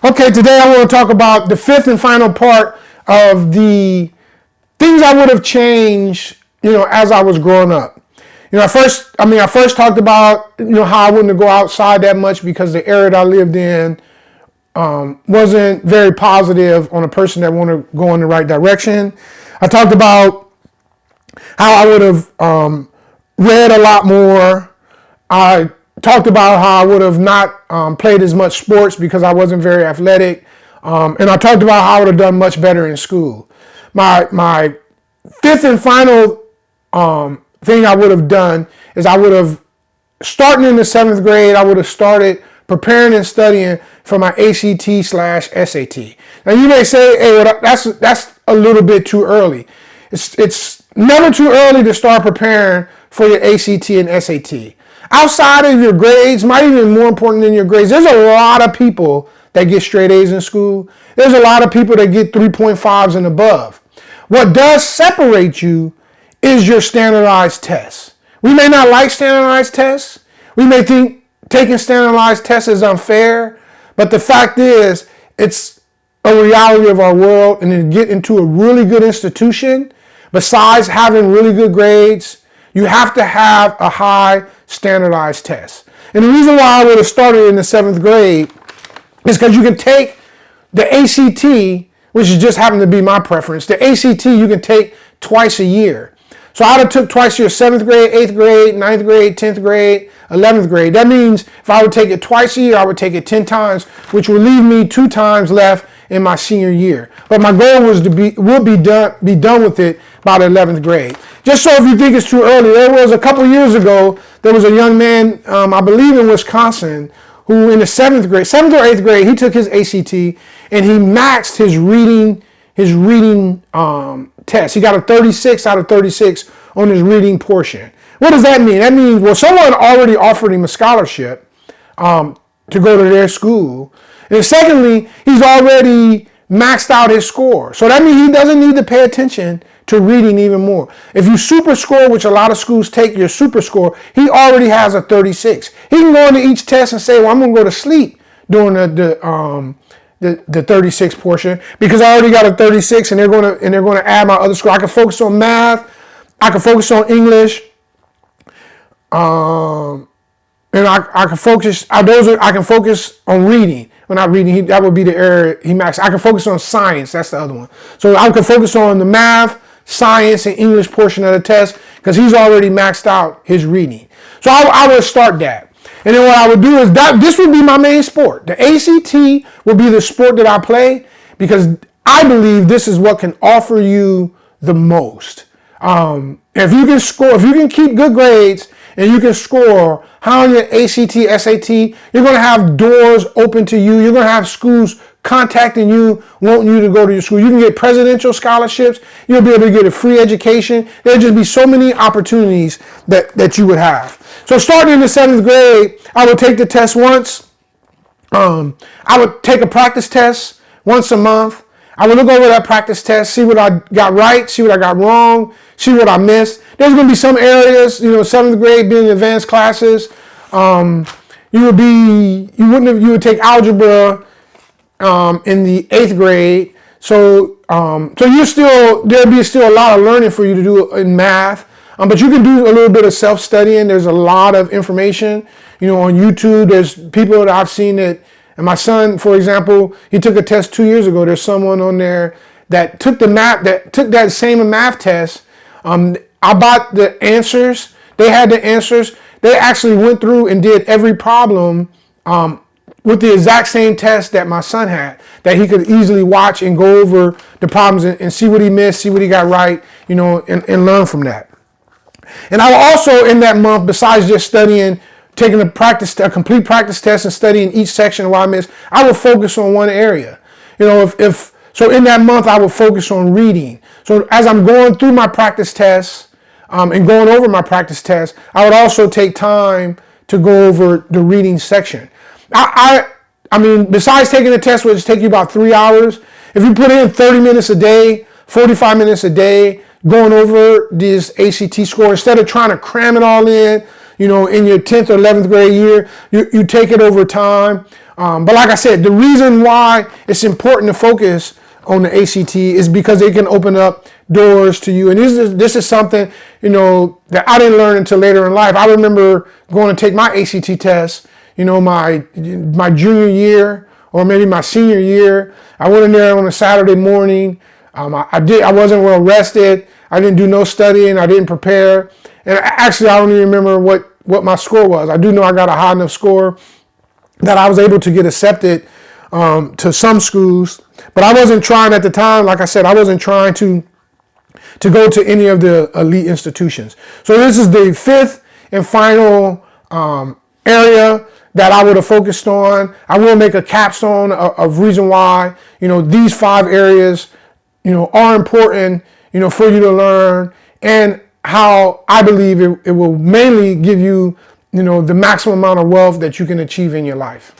Okay, today I want to talk about the fifth and final part of the things I would have changed, as I was growing up. I first talked about, how I wouldn't go outside that much because the area that I lived in wasn't very positive on a person that wanted to go in the right direction. I talked about how I would have read a lot more. I talked about how I would have not played as much sports because I wasn't very athletic. And I talked about how I would have done much better in school. My fifth and final thing I would have done is I would have, starting in the seventh grade, I would have started preparing and studying for my ACT/SAT. Now you may say, hey, well, that's a little bit too early. It's never too early to start preparing for your ACT and SAT. Outside of your grades, might even more important than your grades, there's a lot of people that get straight A's in school. There's a lot of people that get 3.5s and above. What does separate you is your standardized tests. We may not like standardized tests. We may think taking standardized tests is unfair, but the fact is, it's a reality of our world, and to get into a really good institution, besides having really good grades, you have to have a high standardized test. And the reason why I would have started in the seventh grade is because you can take the ACT, which just happened to be my preference. The ACT you can take twice a year. So I would have took twice a year, 7th grade, 8th grade, 9th grade, 10th grade, 11th grade. That means if I would take it twice a year, I would take it 10 times, which would leave me 2 times left in my senior year. But my goal was to be done with it by the 11th grade. Just so if you think it's too early, there was a couple years ago, there was a young man, I believe in Wisconsin, who in the 7th or 8th grade, he took his ACT and he maxed his reading test. He got a 36 out of 36 on his reading portion. What does that mean? That means, well, someone already offered him a scholarship to go to their school. And secondly, he's already maxed out his score. So that means he doesn't need to pay attention to reading even more. If you super score, which a lot of schools take your super score, he already has a 36. He can go into each test and say, well, I'm going to go to sleep during the 36 portion because I already got a 36 and they're going to add my other score. I can focus on math. I can focus on English. And I can focus. I can focus on reading. When not reading, that would be the area he maxed. I can focus on science. That's the other one. So I can focus on the math, science, and English portion of the test because he's already maxed out his reading. So I would start that. And then what I would do is this would be my main sport. The ACT would be the sport that I play because I believe this is what can offer you the most. If you can score, if you can keep good grades and you can score high on your ACT, SAT, you're going to have doors open to you. You're going to have schools contacting you, wanting you to go to your school. You can get presidential scholarships. You'll be able to get a free education. There'll just be so many opportunities that you would have. So starting in the 7th grade, I would take the test once. I would take a practice test once a month. I would look over that practice test, see what I got right, see what I got wrong, see what I missed. There's going to be some areas, 7th grade being advanced classes. You would take algebra in the 8th grade. So there'll be still a lot of learning for you to do in math. But you can do a little bit of self-studying. There's a lot of information, on YouTube. There's people that I've seen that, and my son, for example, he took a test 2 years ago. There's someone on there that took that same math test. I bought the answers. They had the answers. They actually went through and did every problem with the exact same test that my son had, that he could easily watch and go over the problems and see what he missed, see what he got right, and learn from that. And I will also, in that month, besides just studying, taking a complete practice test and studying each section of what I missed, I will focus on one area. So in that month, I will focus on reading. So as I'm going through my practice tests and going over my practice tests, I would also take time to go over the reading section. I mean, besides taking the test, which take you about 3 hours, if you put in 30 minutes a day, 45 minutes a day, going over this ACT score, instead of trying to cram it all in, in your 10th or 11th grade year, you take it over time. But like I said, the reason why it's important to focus on the ACT is because it can open up doors to you. And this is something, that I didn't learn until later in life. I remember going to take my ACT test, my junior year or maybe my senior year. I went in there on a Saturday morning. I wasn't well rested. I didn't do no studying. I didn't prepare. And actually, I don't even remember what my score was. I do know I got a high enough score that I was able to get accepted to some schools. But I wasn't trying at the time. Like I said, I wasn't trying to go to any of the elite institutions. So this is the fifth and final area that I would have focused on. I will make a capstone of reason why, these 5 areas, are important, for you to learn, and how I believe it will mainly give you, the maximum amount of wealth that you can achieve in your life.